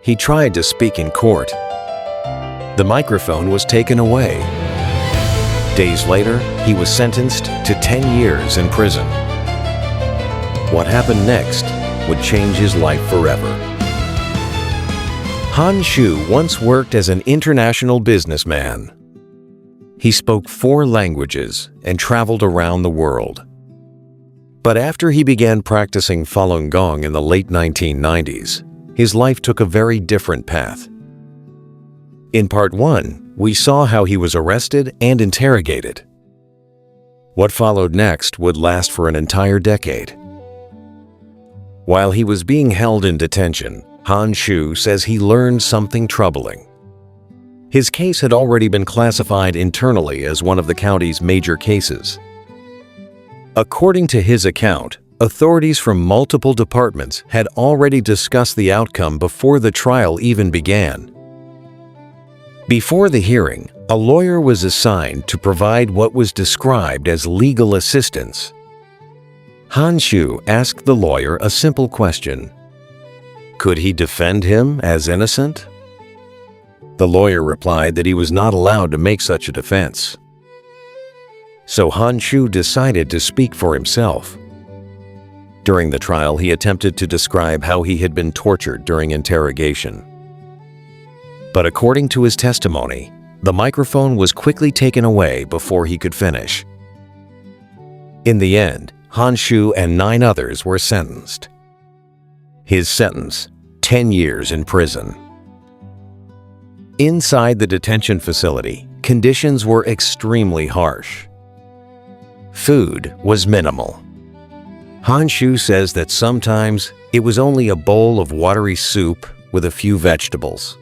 he tried to speak in court. The microphone was taken away. Days later, he was sentenced to 10 years in prison. What happened next would change his life forever. Han Shu once worked as an international businessman. He spoke 4 languages and traveled around the world. But after he began practicing Falun Gong in the late 1990s, his life took a very different path. In Part 1, we saw how he was arrested and interrogated. What followed next would last for an entire decade. While he was being held in detention, Han Shu says he learned something troubling. His case had already been classified internally as one of the county's major cases. According to his account, authorities from multiple departments had already discussed the outcome before the trial even began. Before the hearing, a lawyer was assigned to provide what was described as legal assistance. Han Shu asked the lawyer a simple question. Could he defend him as innocent? The lawyer replied that he was not allowed to make such a defense. So Han Shu decided to speak for himself. During the trial, he attempted to describe how he had been tortured during interrogation. But according to his testimony, the microphone was quickly taken away before he could finish. In the end, Han Shu and 9 others were sentenced. His sentence, 10 years in prison. Inside the detention facility, conditions were extremely harsh. Food was minimal. Han Shu says that sometimes it was only a bowl of watery soup with a few vegetables.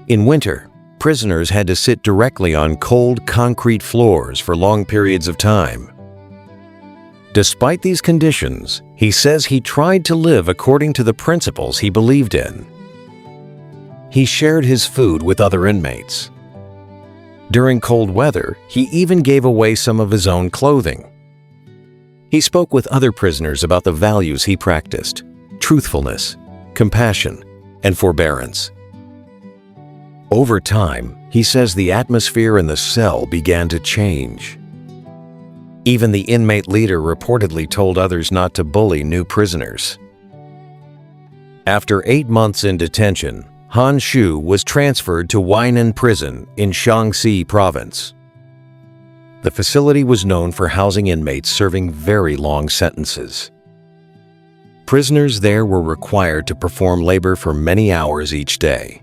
In winter, prisoners had to sit directly on cold concrete floors for long periods of time. Despite these conditions, he says he tried to live according to the principles he believed in. He shared his food with other inmates. During cold weather, he even gave away some of his own clothing. He spoke with other prisoners about the values he practiced: truthfulness, compassion, and forbearance. Over time, he says the atmosphere in the cell began to change. Even the inmate leader reportedly told others not to bully new prisoners. After 8 months in detention, Han Shu was transferred to Weinan Prison in Shaanxi Province. The facility was known for housing inmates serving very long sentences. Prisoners there were required to perform labor for many hours each day.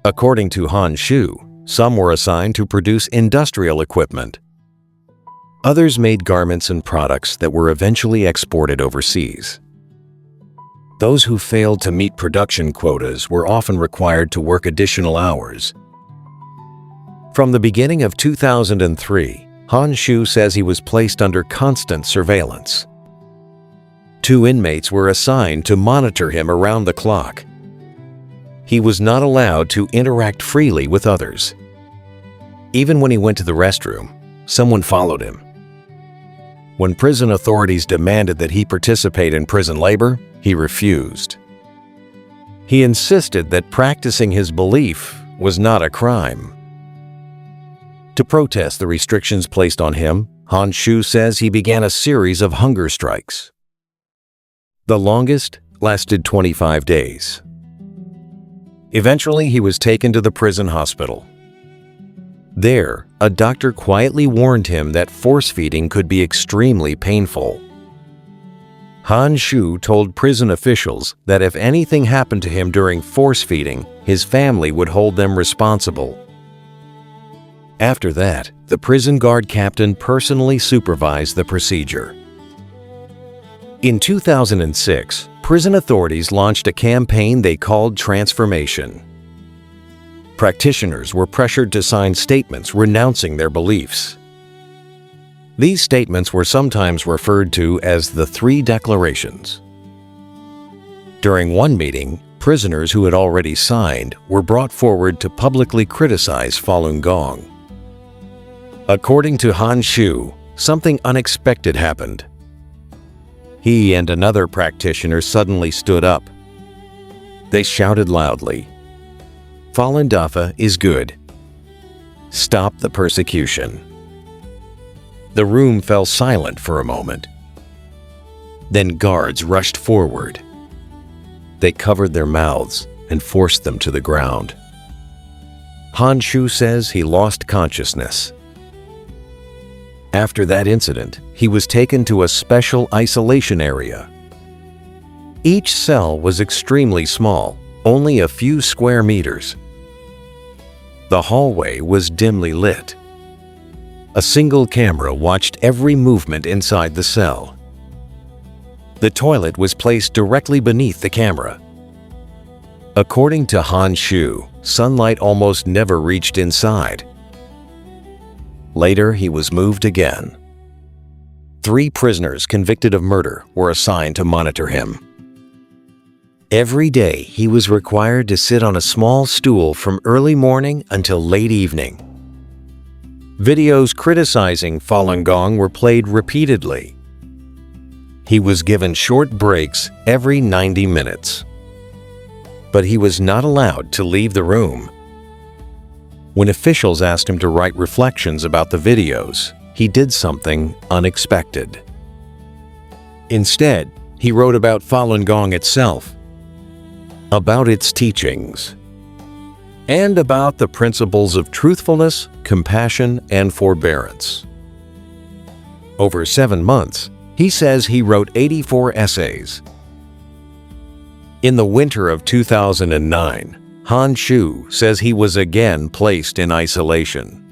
According to Han Shu, some were assigned to produce industrial equipment. Others made garments and products that were eventually exported overseas. Those who failed to meet production quotas were often required to work additional hours. From the beginning of 2003, Han Shu says he was placed under constant surveillance. 2 inmates were assigned to monitor him around the clock. He was not allowed to interact freely with others. Even when he went to the restroom, someone followed him. When prison authorities demanded that he participate in prison labor, he refused. He insisted that practicing his belief was not a crime. To protest the restrictions placed on him, Han Shu says he began a series of hunger strikes. The longest lasted 25 days. Eventually, he was taken to the prison hospital. There, a doctor quietly warned him that force-feeding could be extremely painful. Han Shu told prison officials that if anything happened to him during force-feeding, his family would hold them responsible. After that, the prison guard captain personally supervised the procedure. In 2006, prison authorities launched a campaign they called Transformation. Practitioners were pressured to sign statements renouncing their beliefs. These statements were sometimes referred to as the 3 declarations. During one meeting, prisoners who had already signed were brought forward to publicly criticize Falun Gong. According to Han Shu, something unexpected happened. He and another practitioner suddenly stood up. They shouted loudly, "Falun Dafa is good. Stop the persecution." The room fell silent for a moment. Then guards rushed forward. They covered their mouths and forced them to the ground. Han Shu says he lost consciousness. After that incident, he was taken to a special isolation area. Each cell was extremely small, only a few square meters. The hallway was dimly lit. A single camera watched every movement inside the cell. The toilet was placed directly beneath the camera. According to Han Shu, sunlight almost never reached inside. Later, he was moved again. 3 prisoners convicted of murder were assigned to monitor him. Every day, he was required to sit on a small stool from early morning until late evening. Videos criticizing Falun Gong were played repeatedly. He was given short breaks every 90 minutes. But he was not allowed to leave the room. When officials asked him to write reflections about the videos, he did something unexpected. Instead, he wrote about Falun Gong itself, about its teachings, and about the principles of truthfulness, compassion, and forbearance. Over 7 months, he says he wrote 84 essays. In the winter of 2009, Han Shu says he was again placed in isolation.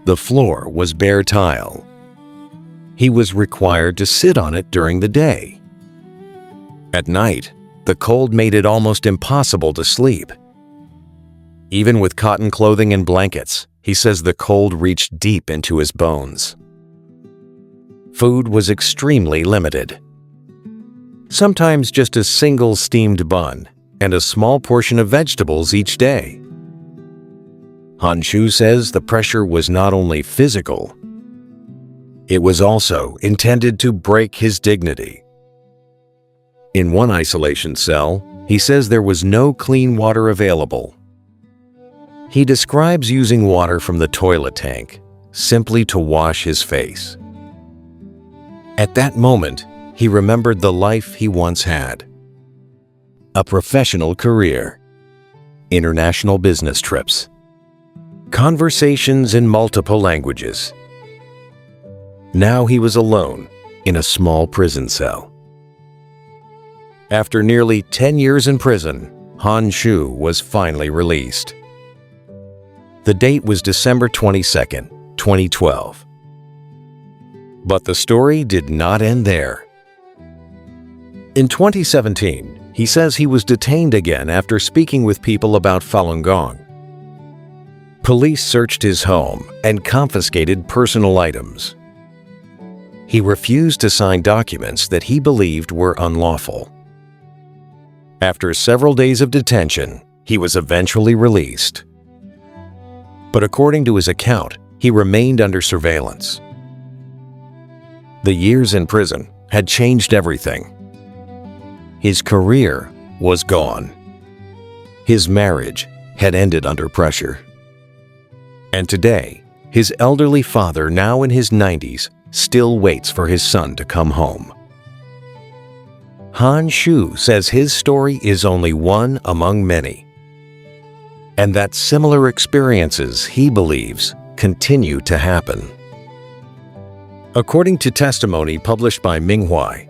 The floor was bare tile. He was required to sit on it during the day. At night, the cold made it almost impossible to sleep. Even with cotton clothing and blankets, he says the cold reached deep into his bones. Food was extremely limited. Sometimes just a single steamed bun and a small portion of vegetables each day. Han Shu says the pressure was not only physical, it was also intended to break his dignity. In one isolation cell, he says there was no clean water available. He describes using water from the toilet tank simply to wash his face. At that moment, he remembered the life he once had. A professional career, international business trips, conversations in multiple languages. Now he was alone in a small prison cell. After nearly 10 years in prison, Han Shu was finally released. The date was December 22, 2012. But the story did not end there. In 2017, he says he was detained again after speaking with people about Falun Gong. Police searched his home and confiscated personal items. He refused to sign documents that he believed were unlawful. After several days of detention, he was eventually released. But according to his account, he remained under surveillance. The years in prison had changed everything. His career was gone. His marriage had ended under pressure. And today, his elderly father, now in his 90s, still waits for his son to come home. Han Shu says his story is only one among many, and that similar experiences, he believes, continue to happen. According to testimony published by Minghua,